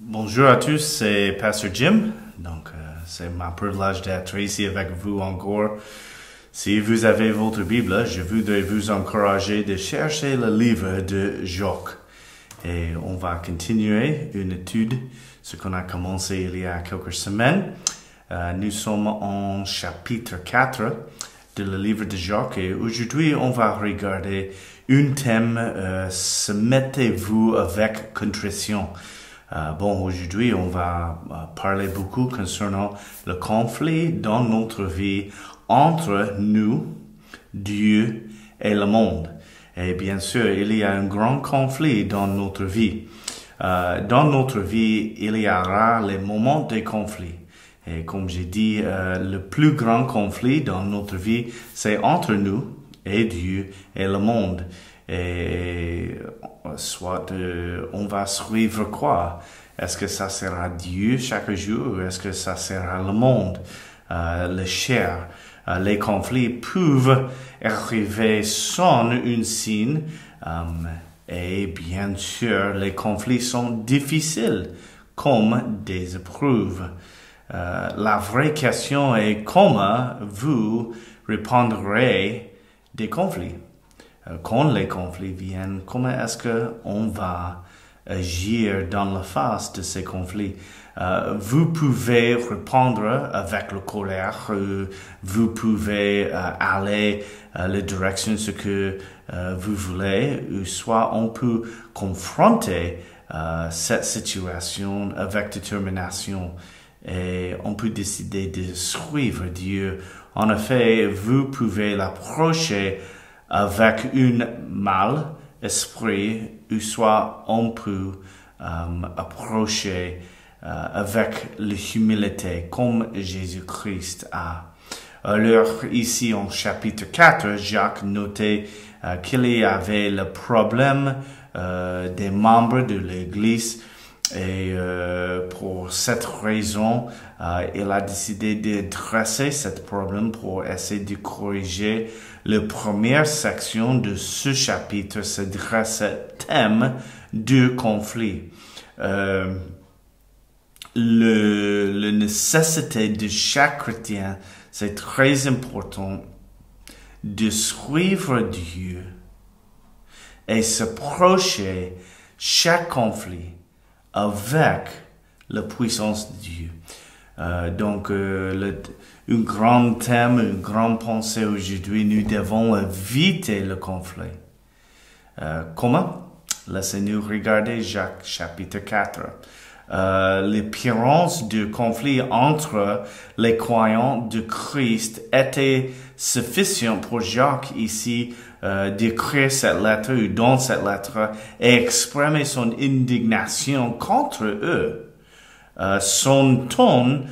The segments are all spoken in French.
Bonjour à tous, c'est Pasteur Jim. C'est mon privilège d'être ici avec vous encore. Si vous avez votre Bible, je voudrais vous encourager de chercher le livre de Job. Et on va continuer une étude, ce qu'on a commencé il y a quelques semaines. Nous sommes en chapitre 4 de le livre de Job et aujourd'hui on va regarder un thème, se mettez-vous avec contrition. Aujourd'hui, on va parler beaucoup concernant le conflit dans notre vie entre nous, Dieu et le monde. Et bien sûr, il y a un grand conflit dans notre vie. Dans notre vie, il y aura les moments de conflit. Et comme j'ai dit, le plus grand conflit dans notre vie, c'est entre nous et Dieu et le monde. Et on va suivre quoi? Est-ce que ça sera Dieu chaque jour ou est-ce que ça sera le monde, le chair? Les conflits peuvent arriver sans une signe et bien sûr les conflits sont difficiles comme des épreuves. La vraie question est comment vous répondrez des conflits? Quand les conflits viennent, comment est-ce qu'on va agir dans la face de ces conflits? Vous pouvez répondre avec la colère, vous pouvez aller la direction ce que vous voulez, ou soit on peut confronter cette situation avec détermination et on peut décider de suivre Dieu. En effet, vous pouvez l'approcher avec un mal esprit, ou soit on peut approcher avec l'humilité, comme Jésus-Christ a. Alors, ici, en chapitre 4, Jacques notait qu'il y avait le problème des membres de l'Église et pour cette raison, il a décidé de dresser ce problème pour essayer de corriger. La première section de ce chapitre s'adresse au thème du conflit. La nécessité de chaque chrétien, c'est très important de suivre Dieu et s'approcher chaque conflit avec la puissance de Dieu. Un grand thème, une grande pensée aujourd'hui, nous devons éviter le conflit. Comment? Laissez-nous regarder Jacques chapitre 4. L'apparence du conflit entre les croyants de Christ était suffisante pour Jacques ici d'écrire cette lettre ou dans cette lettre et exprimer son indignation contre eux. Son ton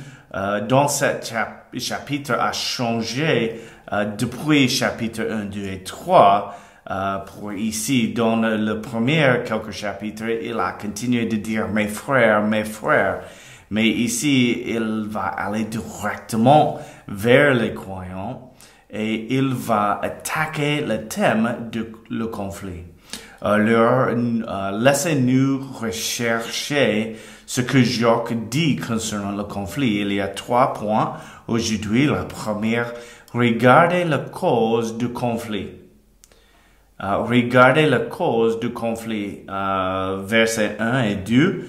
dans cet chapitre a changé depuis chapitre 1, 2 et 3. Pour ici, dans le premier quelques chapitres, il a continué de dire mes frères. Mais ici, il va aller directement vers les croyants et il va attaquer le thème du conflit. Alors, laissez-nous rechercher ce que Jacques dit concernant le conflit. Il y a 3 points aujourd'hui. La première, regardez la cause du conflit. Regardez la cause du conflit. Versets 1 et 2.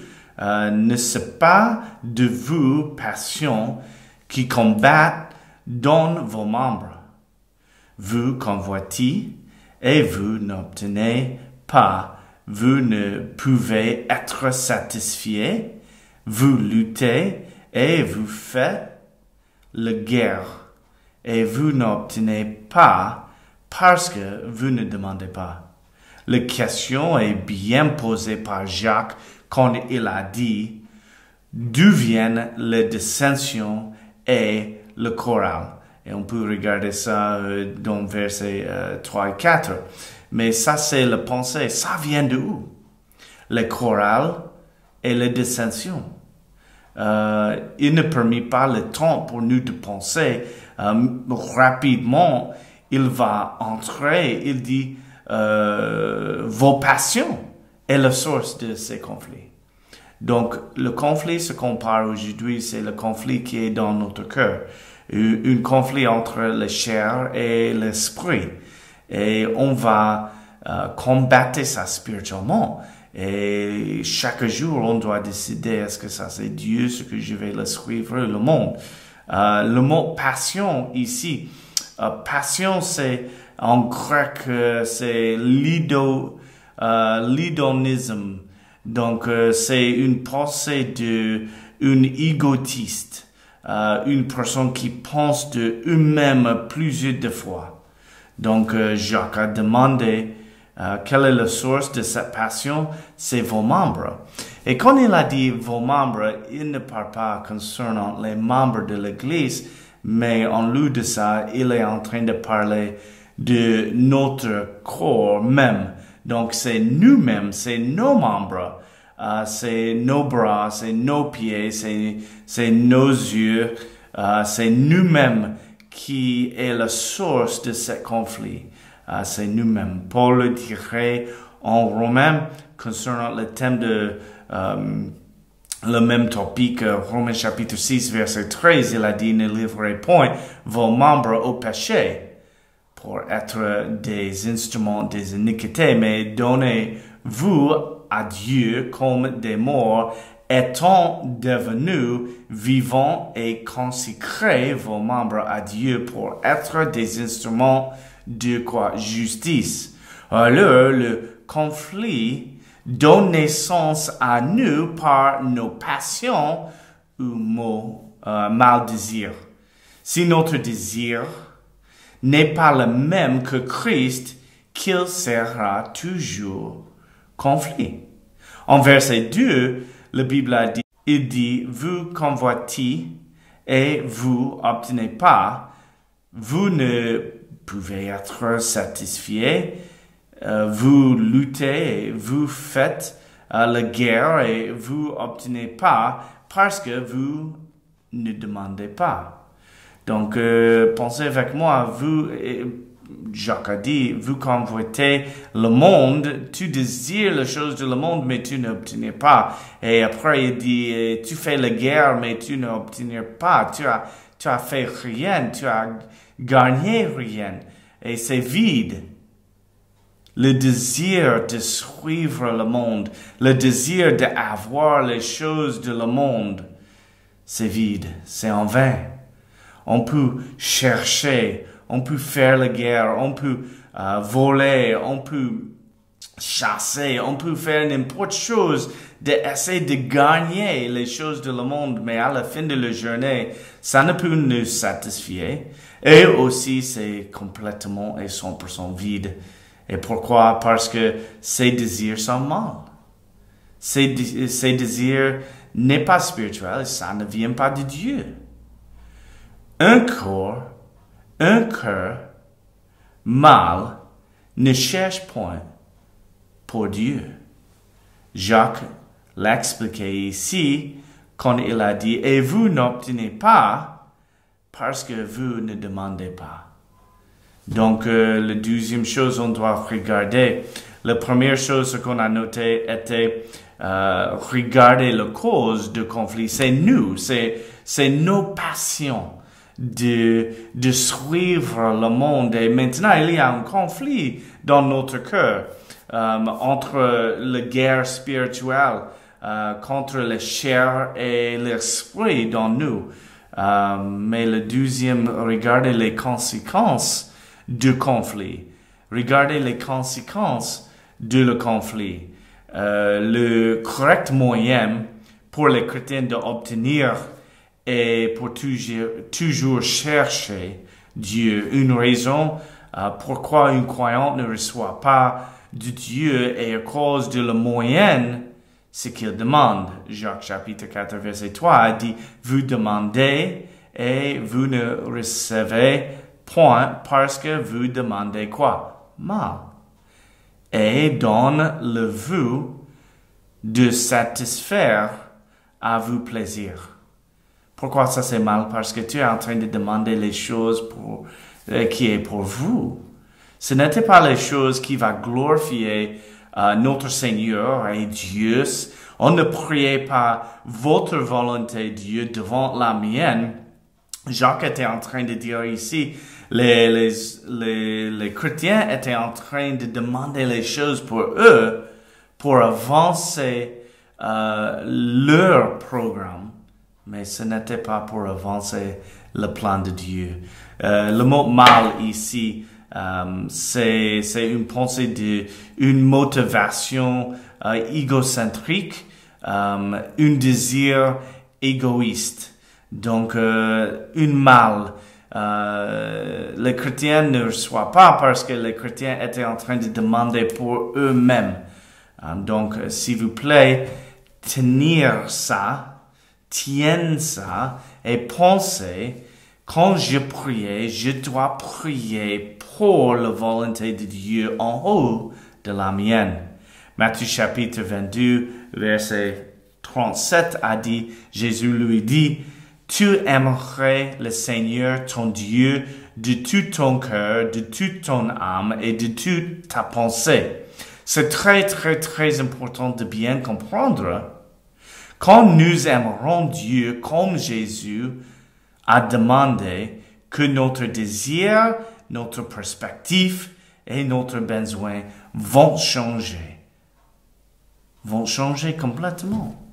Ne c'est pas de vous passions qui combattent dans vos membres. Vous convoitez et vous n'obtenez pas. Vous ne pouvez être satisfait. Vous luttez et vous faites la guerre. Et vous n'obtenez pas parce que vous ne demandez pas. La question est bien posée par Jacques quand il a dit d'où viennent les dissensions et le choral. Et on peut regarder ça dans versets 3 et 4. Mais ça, c'est la pensée. Ça vient de où? Le choral et les dissensions. Il ne permet pas le temps pour nous de penser rapidement. Il va entrer, il dit, vos passions est la source de ces conflits. Donc, le conflit, ce qu'on parle aujourd'hui, c'est le conflit qui est dans notre cœur. Un conflit entre la chair et l'esprit. Et on va combattre ça spirituellement. Et chaque jour, on doit décider est-ce que ça c'est Dieu, ce que je vais le suivre, le monde. Le mot passion ici, passion c'est en grec, c'est l'hédonisme. Donc, c'est une pensée d'une égotiste, une personne qui pense de eux-mêmes plusieurs de fois. Donc, Jacques a demandé quelle est la source de cette passion, c'est vos membres. Et quand il a dit vos membres, il ne parle pas concernant les membres de l'Église, mais en lieu de ça, il est en train de parler de notre corps même. Donc, c'est nous-mêmes, c'est nos membres, c'est nos bras, c'est nos pieds, c'est nos yeux, c'est nous-mêmes qui est la source de ce conflit. C'est nous-mêmes. Paul le dirait en Romains, concernant le thème de le même topic, Romains chapitre 6, verset 13, il a dit, ne livrez point vos membres au péché pour être des instruments des iniquités, mais donnez-vous à Dieu comme des morts, étant devenus vivants et consacrez vos membres à Dieu pour être des instruments de quoi? Justice. Alors, le conflit donne naissance à nous par nos passions ou mal désirs. Si notre désir n'est pas le même que Christ, qu'il sera toujours conflit. En verset 2, la Bible a dit, il dit, vous convoitez et vous obtenez pas, vous ne pouvez être satisfait, vous luttez et vous faites la guerre et vous obtenez pas parce que vous ne demandez pas. Donc, pensez avec moi, Jacques a dit, vous convoitez le monde, tu désires les choses de le monde, mais tu n'obtiens pas. Et après, il dit, tu fais la guerre, mais tu n'obtiens pas. Tu as fait rien, tu as gagné rien. Et c'est vide. Le désir de suivre le monde, le désir d'avoir les choses de le monde, c'est vide, c'est en vain. On peut chercher, on peut faire la guerre, on peut voler, on peut chasser, on peut faire n'importe chose d'essayer de gagner les choses de le monde, mais à la fin de la journée, ça ne peut nous satisfaire. Et aussi, c'est complètement et 100% vide. Et pourquoi? Parce que ces désirs sont mal. Ces désirs n'est pas spirituel, ça ne vient pas de Dieu. Un corps, un cœur mal ne cherche point pour Dieu. Jacques l'a expliqué ici quand il a dit « Et vous n'obtenez pas parce que vous ne demandez pas. » Donc, la deuxième chose on doit regarder, la première chose qu'on a noté était regarder la cause du conflit. C'est nous, c'est nos passions de suivre le monde. Et maintenant, il y a un conflit dans notre cœur entre la guerre spirituelle contre la chair et l'esprit dans nous. Mais le deuxième, regardez les conséquences du conflit. Regardez les conséquences de le conflit. Le correct moyen pour les chrétiens d'obtenir et pour toujours chercher Dieu. Une raison pourquoi un croyant ne reçoit pas de Dieu et à cause de le moyen, c'est qu'il demande. Jacques chapitre 4 verset 3 a dit, vous demandez et vous ne recevez point parce que vous demandez quoi? Mal. Et donne le vous de satisfaire à vous plaisir. Pourquoi ça c'est mal? Parce que tu es en train de demander les choses qui est pour vous. Ce n'était pas les choses qui va glorifier notre Seigneur et Dieu. On ne priait pas votre volonté, Dieu, devant la mienne. Jacques était en train de dire ici, les chrétiens étaient en train de demander les choses pour eux, pour avancer leur programme, mais ce n'était pas pour avancer le plan de Dieu. Le mot mal ici, c'est une pensée une motivation égocentrique, un désir égoïste. Donc, une mal. Les chrétiens ne reçoivent pas parce que les chrétiens étaient en train de demander pour eux-mêmes. Donc, s'il vous plaît, tiens ça, et pensez, quand je priais, je dois prier pour la volonté de Dieu en haut de la mienne. Matthieu chapitre 22, verset 37 a dit, Jésus lui dit, tu aimerais le Seigneur ton Dieu de tout ton cœur, de toute ton âme et de toute ta pensée. C'est très, très, très important de bien comprendre. Quand nous aimerons Dieu comme Jésus a demandé que notre désir, notre perspective et notre besoin vont changer complètement.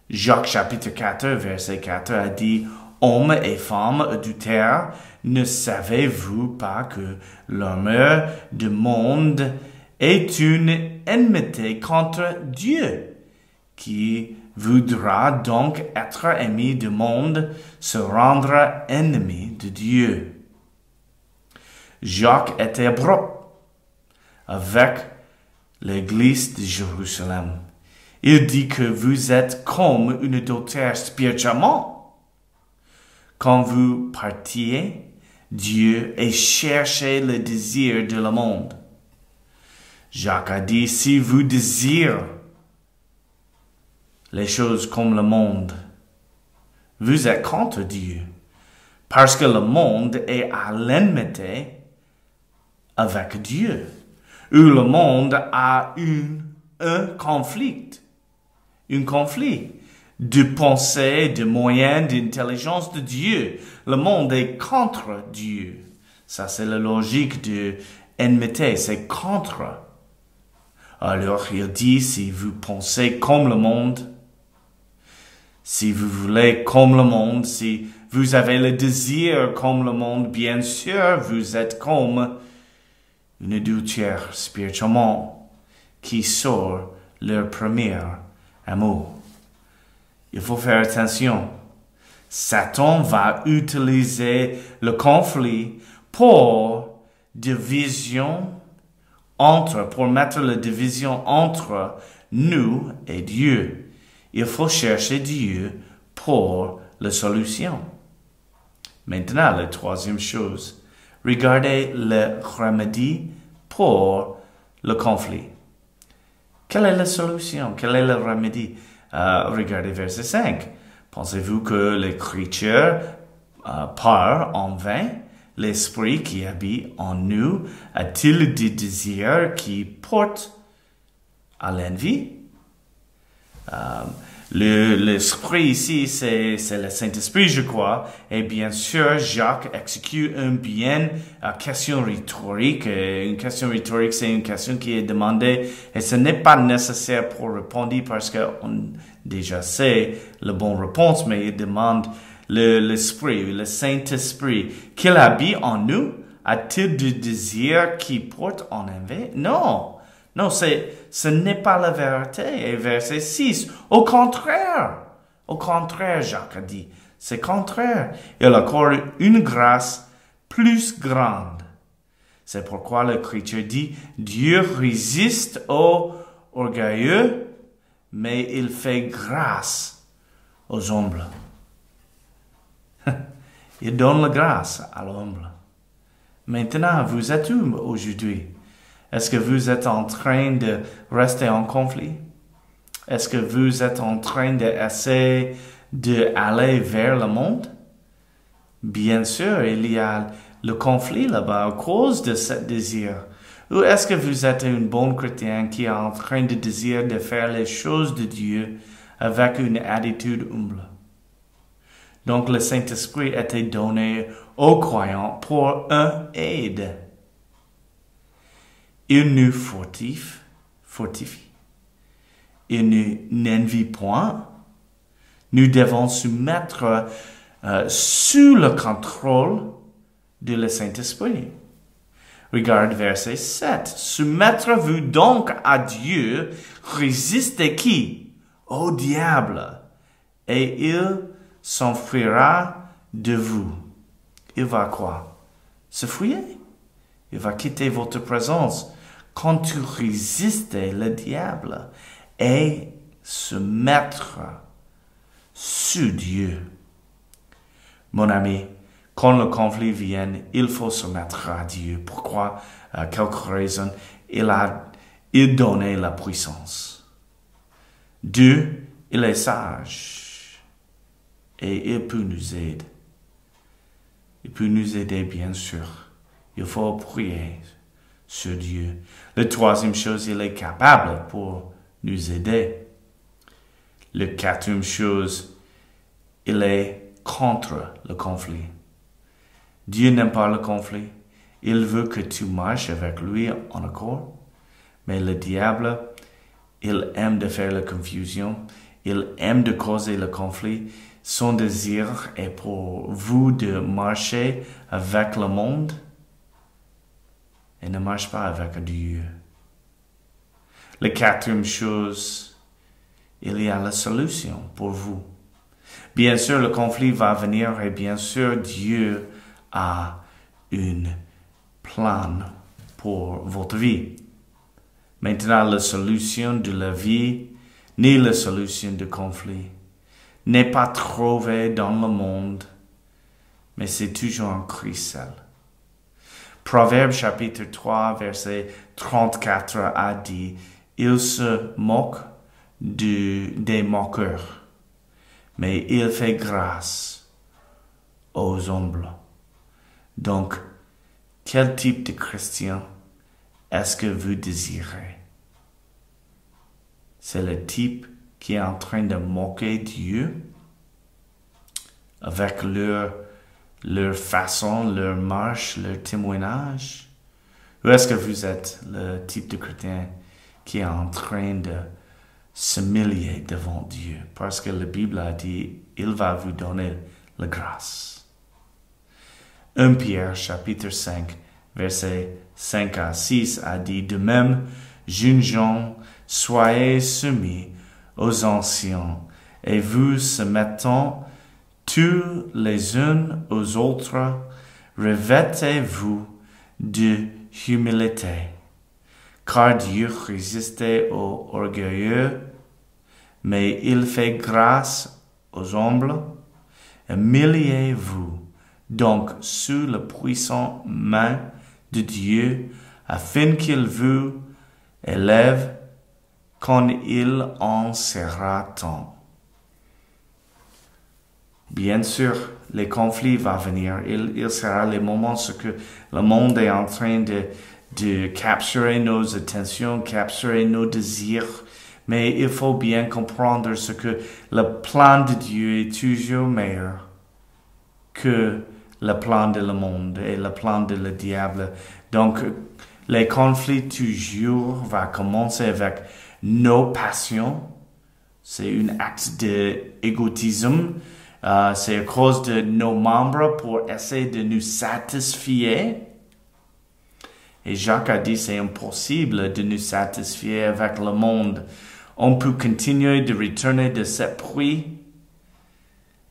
Jacques chapitre 4, verset 4 a dit, « Hommes et femmes adultères, ne savez-vous pas que l'amour du monde est une enmité contre Dieu? Qui voudra donc être ami du monde se rendra ennemi de Dieu. » Jacques était abrupt avec l'église de Jérusalem. Il dit que vous êtes comme une adultère spirituellement. Quand vous partiez, Dieu et cherchez le désir de le monde. Jacques a dit, si vous désirez les choses comme le monde, vous êtes contre Dieu. Parce que le monde est à l'enmité avec Dieu. Où le monde a un conflit de pensée, de moyens, d'intelligence de Dieu. Le monde est contre Dieu. Ça, c'est la logique de enmité, c'est contre. Alors, il dit, si vous pensez comme le monde, si vous voulez comme le monde, si vous avez le désir comme le monde, bien sûr, vous êtes comme une adultère spirituellement qui sort leur premier amour. Il faut faire attention. Satan va utiliser le conflit pour mettre la division entre nous et Dieu. Il faut chercher Dieu pour la solution. Maintenant, la troisième chose, regardez le remède pour le conflit. Quelle est la solution? Quel est le remède? Regardez verset 5. Pensez-vous que l'écriture part en vain? L'esprit qui habite en nous a-t-il des désirs qui portent à l'envie? L'esprit ici, c'est le Saint-Esprit, je crois. Et bien sûr, Jacques exécute une question rhétorique. Une question rhétorique, c'est une question qui est demandée. Et ce n'est pas nécessaire pour répondre parce qu'on déjà sait la bonne réponse, mais il demande l'Esprit, le Saint-Esprit, qu'il habite en nous. A-t-il du désir qui porte en envie? Non. Non, ce n'est pas la vérité. Et verset 6, au contraire, Jacques a dit, c'est contraire. Il accorde une grâce plus grande. C'est pourquoi l'Écriture dit, Dieu résiste aux orgueilleux, mais il fait grâce aux humbles. Il donne la grâce à l'humble. Maintenant, vous êtes où aujourd'hui? Est-ce que vous êtes en train de rester en conflit? Est-ce que vous êtes en train d'essayer d'aller vers le monde? Bien sûr, il y a le conflit là-bas à cause de ce désir. Ou est-ce que vous êtes un bon chrétien qui est en train de désirer de faire les choses de Dieu avec une attitude humble? Donc le Saint-Esprit était donné aux croyants pour une aide. Il nous fortifie. Il nous n'envie point. Nous devons soumettre sous le contrôle de le Saint-Esprit. Regarde verset 7. Soumettre-vous donc à Dieu, résistez qui? Au diable, et il s'enfuira de vous. Il va quoi? Se fuir. Il va quitter votre présence. Quand tu résistes le diable et se mettre sous Dieu. Mon ami, quand le conflit vient, il faut se mettre à Dieu. Pourquoi? Quelque raison, il donné la puissance. Dieu, il est sage. Et il peut nous aider. Il peut nous aider, bien sûr. Il faut prier sur Dieu. La troisième chose, il est capable pour nous aider. La quatrième chose, il est contre le conflit. Dieu n'aime pas le conflit. Il veut que tu marches avec lui en accord. Mais le diable, il aime de faire la confusion. Il aime de causer le conflit. Son désir est pour vous de marcher avec le monde et ne marche pas avec Dieu. La quatrième chose, il y a la solution pour vous. Bien sûr, le conflit va venir et bien sûr, Dieu a un plan pour votre vie. Maintenant, la solution de la vie, ni la solution du conflit, n'est pas trouvée dans le monde, mais c'est toujours en Christ seul. Proverbe chapitre 3, verset 34 a dit, « Il se moque des moqueurs, mais il fait grâce aux humbles. » Donc, quel type de chrétien est-ce que vous désirez? C'est le type qui est en train de moquer Dieu avec leur façon, leur marche, leur témoignage? Ou est-ce que vous êtes le type de chrétien qui est en train de s'humilier devant Dieu? Parce que la Bible a dit, il va vous donner la grâce. 1 Pierre chapitre 5, versets 5 à 6 a dit, de même, jeunes gens, soyez soumis aux anciens, et vous se mettant tous les uns aux autres, revêtez-vous de humilité, car Dieu résiste aux orgueilleux, mais il fait grâce aux humbles. Humiliez-vous donc sous la puissante main de Dieu, afin qu'il vous élève quand il en sera temps. Bien sûr, les conflits vont venir. Il sera les moments où que le monde est en train de capturer nos attentions, capturer nos désirs. Mais il faut bien comprendre ce que le plan de Dieu est toujours meilleur que le plan de le monde et le plan de le diable. Donc, les conflits toujours vont commencer avec nos passions. C'est un acte d'égotisme. C'est à cause de nos membres pour essayer de nous satisfaire. Et Jacques a dit c'est impossible de nous satisfaire avec le monde. On peut continuer de retourner de cette pluie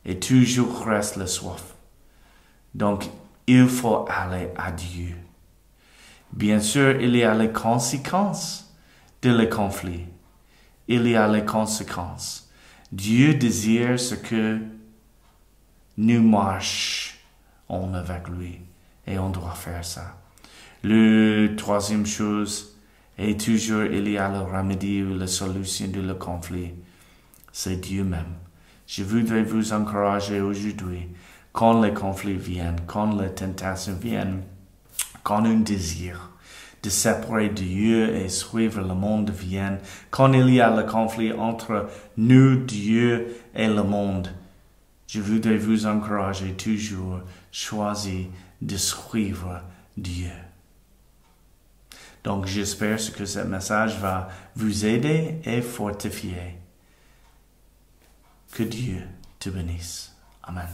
et toujours reste la soif. Donc, il faut aller à Dieu. Bien sûr, il y a les conséquences de les conflits. Il y a les conséquences. Dieu désire ce que nous marchons avec lui. Et on doit faire ça. La troisième chose est toujours, il y a le remède ou la solution de le conflit. C'est Dieu même. Je voudrais vous encourager aujourd'hui, quand les conflits viennent, quand les tentations viennent, quand un désir de séparer Dieu et suivre le monde viennent. Quand il y a le conflit entre nous, Dieu et le monde, je voudrais vous encourager toujours, choisir de suivre Dieu. Donc, j'espère que ce message va vous aider et fortifier. Que Dieu te bénisse. Amen.